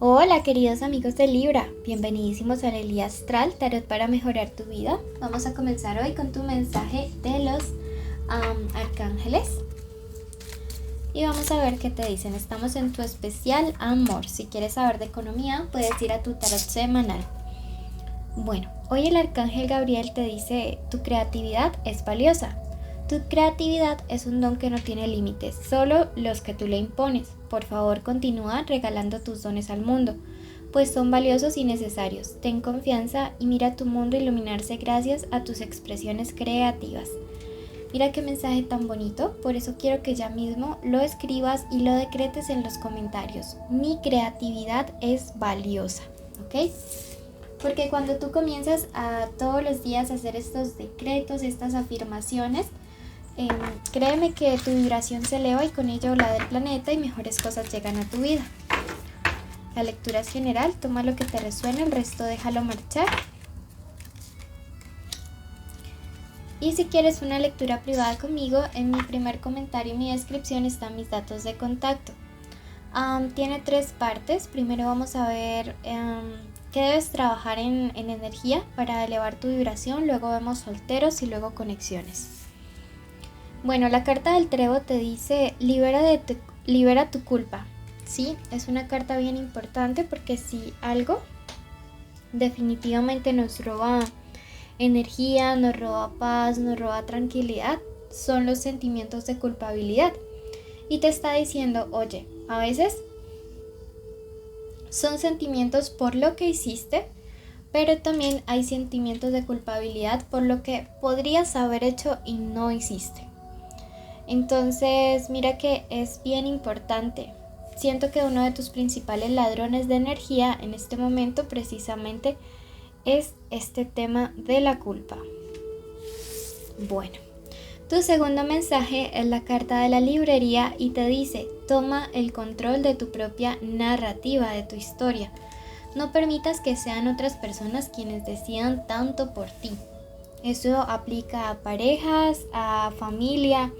Hola queridos amigos de Libra, bienvenidísimos a la Guía Astral, Tarot para mejorar tu vida. Vamos a comenzar hoy con tu mensaje de los arcángeles y vamos a ver qué te dicen. Estamos en tu especial amor. Si quieres saber de economía, puedes ir a tu tarot semanal. Bueno, hoy el arcángel Gabriel te dice: tu creatividad es valiosa. Tu creatividad es un don que no tiene límites, solo los que tú le impones. Por favor, continúa regalando tus dones al mundo, pues son valiosos y necesarios. Ten confianza y mira tu mundo iluminarse gracias a tus expresiones creativas. Mira qué mensaje tan bonito, por eso quiero que ya mismo lo escribas y lo decretes en los comentarios. Mi creatividad es valiosa, ¿ok? Porque cuando tú comienzas a todos los días a hacer estos decretos, estas afirmaciones, créeme que tu vibración se eleva y con ello la del planeta y mejores cosas llegan a tu vida. La lectura es general, toma lo que te resuene, el resto déjalo marchar. Y si quieres una lectura privada conmigo, en mi primer comentario y mi descripción están mis datos de contacto. Tiene 3 partes. Primero vamos a ver qué debes trabajar en energía para elevar tu vibración. Luego vemos solteros y luego conexiones. Bueno, la carta del Trevo te dice: libera tu culpa. Sí, es una carta bien importante porque si algo definitivamente nos roba energía, nos roba paz, nos roba tranquilidad, son los sentimientos de culpabilidad. Y te está diciendo: oye, a veces son sentimientos por lo que hiciste, pero también hay sentimientos de culpabilidad por lo que podrías haber hecho y no hiciste. Entonces, mira que es bien importante. Siento que uno de tus principales ladrones de energía en este momento precisamente es este tema de la culpa. Bueno, tu segundo mensaje es la carta de la librería y te dice: toma el control de tu propia narrativa, de tu historia. No permitas que sean otras personas quienes decidan tanto por ti. Eso aplica a parejas, a familia,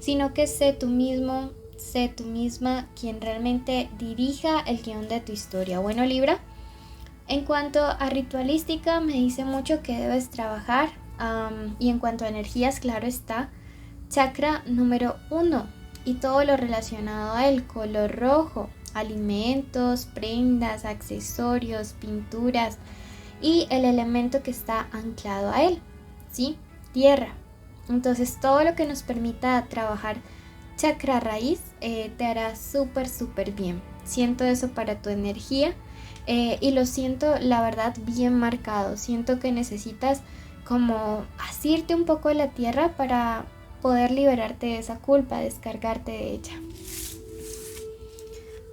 sino que sé tú mismo, sé tú misma quien realmente dirija el guión de tu historia. Bueno, Libra, en cuanto a ritualística me dice mucho que debes trabajar y en cuanto a energías, claro está, chakra número 1 y todo lo relacionado a él, color rojo, alimentos, prendas, accesorios, pinturas y el elemento que está anclado a él, ¿sí? Tierra. Entonces todo lo que nos permita trabajar chakra raíz te hará súper bien. Siento eso para tu energía y lo siento la verdad bien marcado. Siento que necesitas como asirte un poco de la tierra para poder liberarte de esa culpa, descargarte de ella.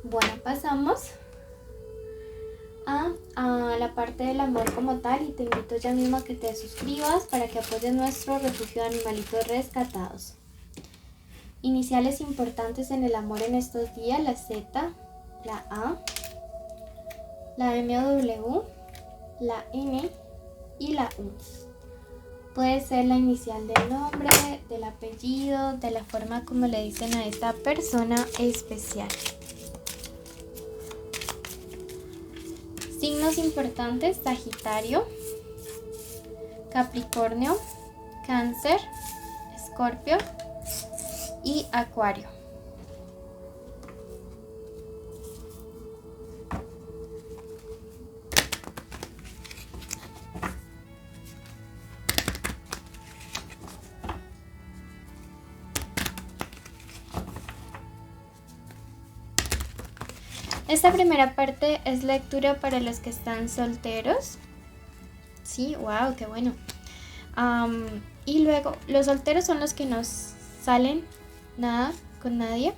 Bueno, pasamos a la parte del amor como tal y te invito ya mismo a que te suscribas para que apoyes nuestro refugio de animalitos rescatados. Iniciales importantes en el amor en estos días: la Z, la A, la MW, la N y la U. Puede ser la inicial del nombre, del apellido, de la forma como le dicen a esta persona especial. Signos importantes: Sagitario, Capricornio, Cáncer, Escorpio y Acuario. Esta primera parte es lectura para los que están solteros. Sí, wow, qué bueno. Y luego, los solteros son los que no salen nada con nadie,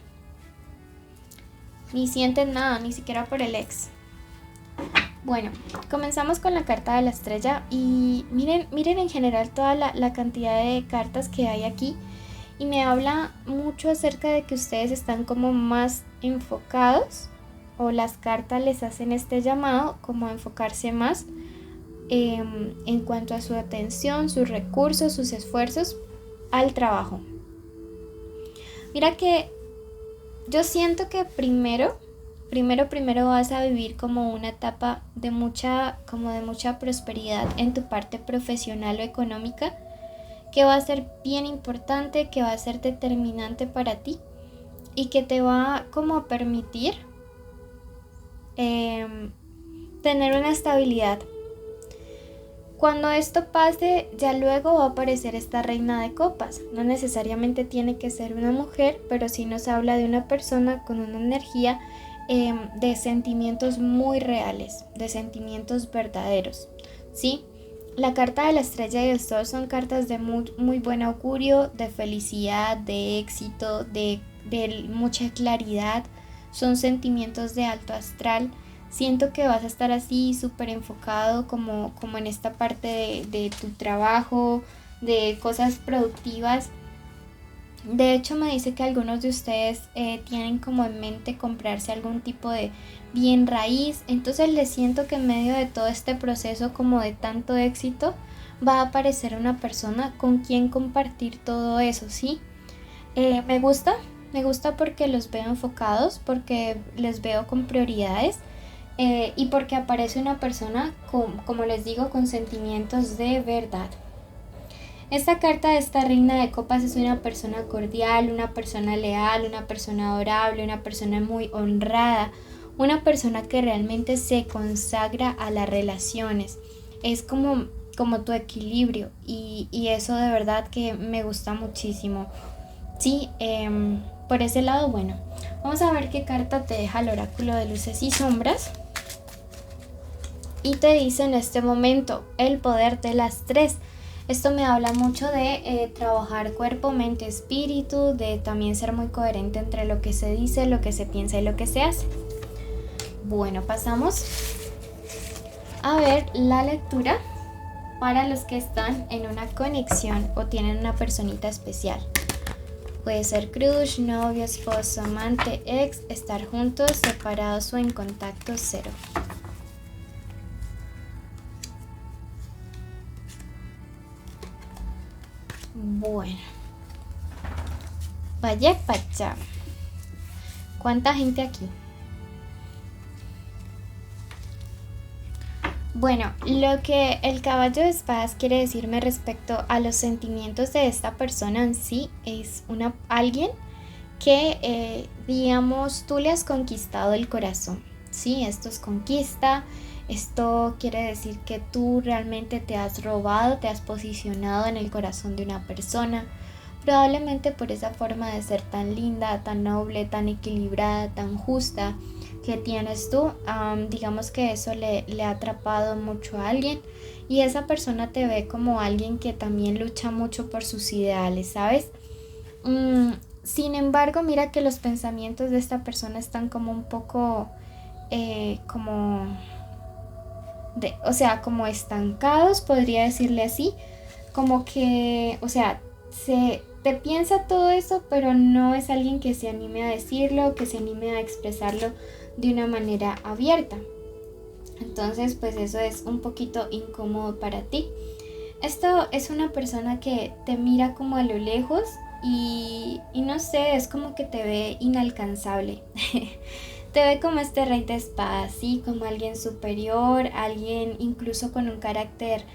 ni sienten nada, ni siquiera por el ex. Bueno, comenzamos con la carta de la estrella y miren en general toda la cantidad de cartas que hay aquí y me habla mucho acerca de que ustedes están como más enfocados, o las cartas les hacen este llamado como a enfocarse más en cuanto a su atención, sus recursos, sus esfuerzos al trabajo. Mira que yo siento que primero primero vas a vivir como una etapa de mucha prosperidad en tu parte profesional o económica, que va a ser bien importante, que va a ser determinante para ti y que te va como a permitir tener una estabilidad. Cuando esto pase, ya luego va a aparecer esta reina de copas. No necesariamente tiene que ser una mujer, pero sí nos habla de una persona con una energía de sentimientos muy reales, de sentimientos verdaderos, ¿sí? La carta de la estrella y el sol son cartas de muy buen augurio, de felicidad, de éxito, de mucha claridad. Son sentimientos de alto astral. Siento que vas a estar así súper enfocado como en esta parte de tu trabajo, de cosas productivas. De hecho, me dice que algunos de ustedes tienen como en mente comprarse algún tipo de bien raíz. Entonces les siento que en medio de todo este proceso como de tanto éxito va a aparecer una persona con quien compartir todo eso, ¿sí? Me gusta porque los veo enfocados, porque les veo con prioridades. Y porque aparece una persona como les digo, con sentimientos de verdad. Esta carta de esta reina de copas es una persona cordial, una persona leal, una persona adorable, una persona muy honrada, una persona que realmente se consagra a las relaciones. Es como tu equilibrio y eso de verdad que me gusta muchísimo. Sí, por ese lado, bueno, vamos a ver qué carta te deja el oráculo de luces y sombras. Y te dice en este momento el poder de las tres. Esto me habla mucho de trabajar cuerpo, mente, espíritu, de también ser muy coherente entre lo que se dice, lo que se piensa y lo que se hace. Bueno, pasamos a ver la lectura para los que están en una conexión o tienen una personita especial. Puede ser crush, novio, esposo, amante, ex, estar juntos, separados o en contacto cero. Bueno, vaya pacha. ¿Cuánta gente aquí? Bueno, lo que el caballo de espadas quiere decirme respecto a los sentimientos de esta persona en sí es alguien que, digamos, tú le has conquistado el corazón. Sí, esto es conquista. Esto quiere decir que tú realmente te has robado, te has posicionado en el corazón de una persona, probablemente por esa forma de ser tan linda, tan noble, tan equilibrada, tan justa que tienes tú. Digamos que eso le ha atrapado mucho a alguien y esa persona te ve como alguien que también lucha mucho por sus ideales, ¿sabes? Sin embargo, mira que los pensamientos de esta persona están como un poco como estancados, podría decirle así, como que, o sea, te piensa todo eso, pero no es alguien que se anime a decirlo, que se anime a expresarlo de una manera abierta. Entonces, pues eso es un poquito incómodo para ti. Esto es una persona que te mira como a lo lejos y no sé, es como que te ve inalcanzable. Te ve como este rey de espadas, ¿sí? Como alguien superior, alguien incluso con un carácter,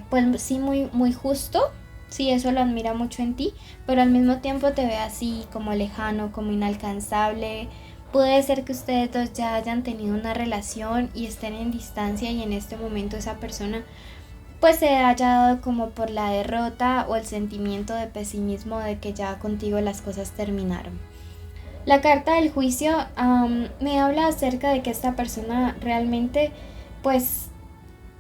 pues sí, muy justo. Sí, eso lo admira mucho en ti, pero al mismo tiempo te ve así como lejano, como inalcanzable. Puede ser que ustedes dos ya hayan tenido una relación y estén en distancia y en este momento esa persona pues se haya dado como por la derrota o el sentimiento de pesimismo de que ya contigo las cosas terminaron. La carta del juicio me habla acerca de que esta persona realmente pues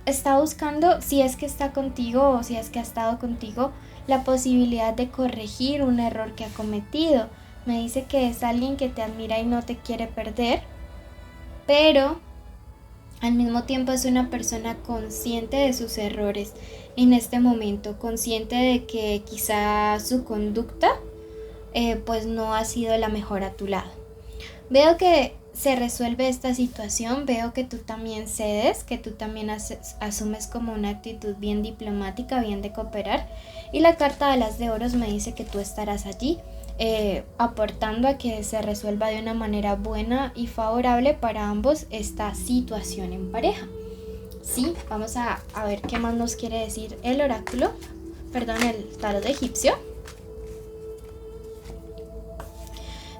está buscando, si es que está contigo o si es que ha estado contigo, la posibilidad de corregir un error que ha cometido. Me dice que es alguien que te admira y no te quiere perder, pero al mismo tiempo es una persona consciente de sus errores en este momento, consciente de que quizá su conducta pues no ha sido la mejor a tu lado. Veo que se resuelve esta situación, veo que tú también cedes, que tú también asumes como una actitud bien diplomática, bien de cooperar, y la carta de las de oros me dice que tú estarás allí aportando a que se resuelva de una manera buena y favorable para ambos esta situación en pareja. Sí, vamos a ver qué más nos quiere decir el oráculo, perdón, el tarot egipcio.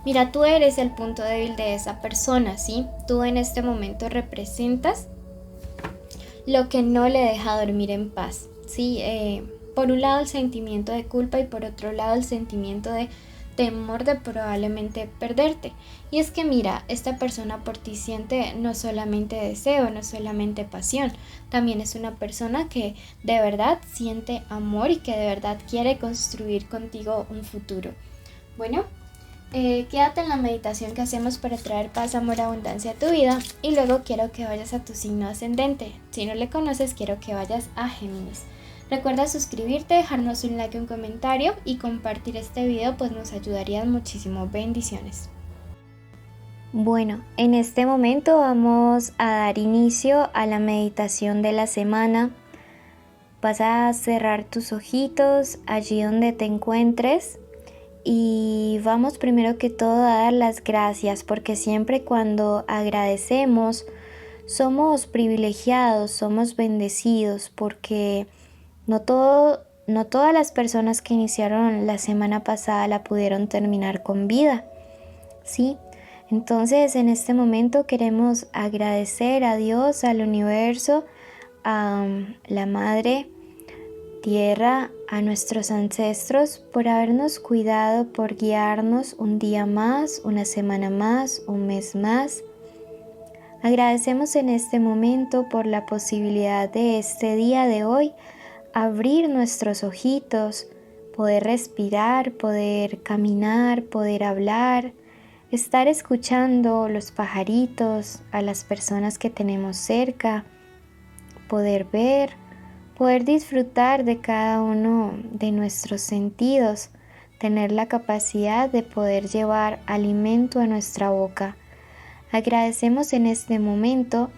Mira, tú eres el punto débil de esa persona, ¿sí? Tú en este momento representas lo que no le deja dormir en paz, ¿sí? Por un lado el sentimiento de culpa y por otro lado el sentimiento de temor de probablemente perderte. Y es que mira, esta persona por ti siente no solamente deseo, no solamente pasión, también es una persona que de verdad siente amor y que de verdad quiere construir contigo un futuro. Bueno, quédate en la meditación que hacemos para traer paz, amor, abundancia a tu vida y luego quiero que vayas a tu signo ascendente. Si no le conoces, quiero que vayas a Géminis. Recuerda suscribirte, dejarnos un like, un comentario y compartir este video, pues nos ayudarían muchísimo. Bendiciones. Bueno, en este momento vamos a dar inicio a la meditación de la semana. Vas a cerrar tus ojitos allí donde te encuentres y vamos primero que todo a dar las gracias, porque siempre cuando agradecemos somos privilegiados, somos bendecidos, porque no todas las personas que iniciaron la semana pasada la pudieron terminar con vida, ¿sí? Entonces en este momento queremos agradecer a Dios, al universo, a la Madre Tierra, a nuestros ancestros por habernos cuidado, por guiarnos un día más, una semana más, un mes más. Agradecemos en este momento por la posibilidad de este día de hoy abrir nuestros ojitos, poder respirar, poder caminar, poder hablar, estar escuchando los pajaritos, a las personas que tenemos cerca, poder ver, poder disfrutar de cada uno de nuestros sentidos, tener la capacidad de poder llevar alimento a nuestra boca. Agradecemos en este momento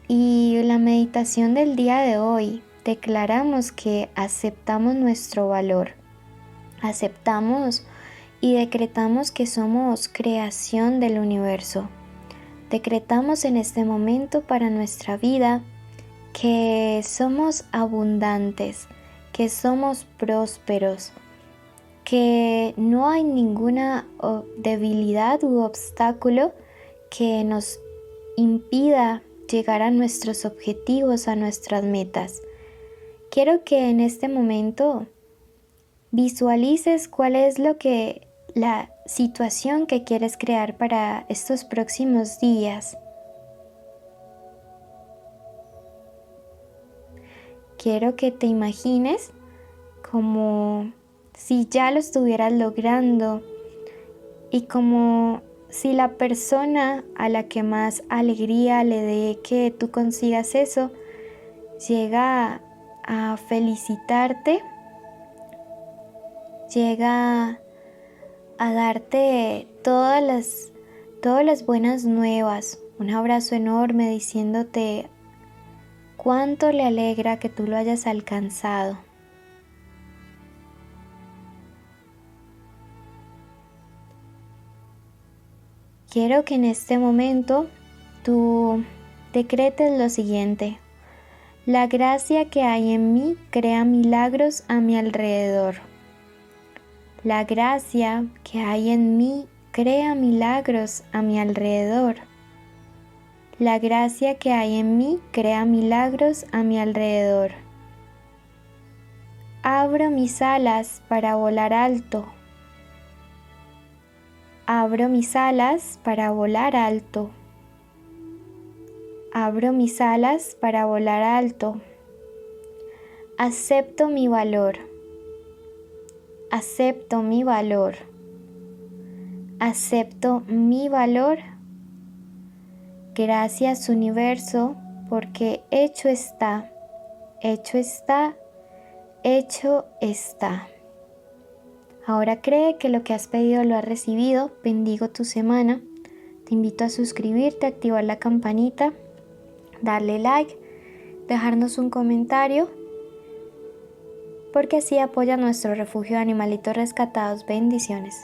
y la meditación del día de hoy declaramos que aceptamos nuestro valor, aceptamos y decretamos que somos creación del universo. Decretamos en este momento para nuestra vida que somos abundantes, que somos prósperos, que no hay ninguna debilidad u obstáculo que nos impida llegar a nuestros objetivos, a nuestras metas. Quiero que en este momento visualices cuál es la situación que quieres crear para estos próximos días. Quiero que te imagines como si ya lo estuvieras logrando y como si la persona a la que más alegría le dé que tú consigas eso llega a felicitarte, llega a darte todas las buenas nuevas, un abrazo enorme diciéndote cuánto le alegra que tú lo hayas alcanzado. Quiero que en este momento tú decretes lo siguiente: la gracia que hay en mí crea milagros a mi alrededor. La gracia que hay en mí crea milagros a mi alrededor. La gracia que hay en mí crea milagros a mi alrededor. Abro mis alas para volar alto. Abro mis alas para volar alto. Abro mis alas para volar alto. Acepto mi valor. Acepto mi valor. Acepto mi valor. Gracias, universo, porque hecho está, hecho está, hecho está. Ahora cree que lo que has pedido lo has recibido. Bendigo tu semana. Te invito a suscribirte, activar la campanita, darle like, dejarnos un comentario, porque así apoya nuestro refugio de animalitos rescatados. Bendiciones.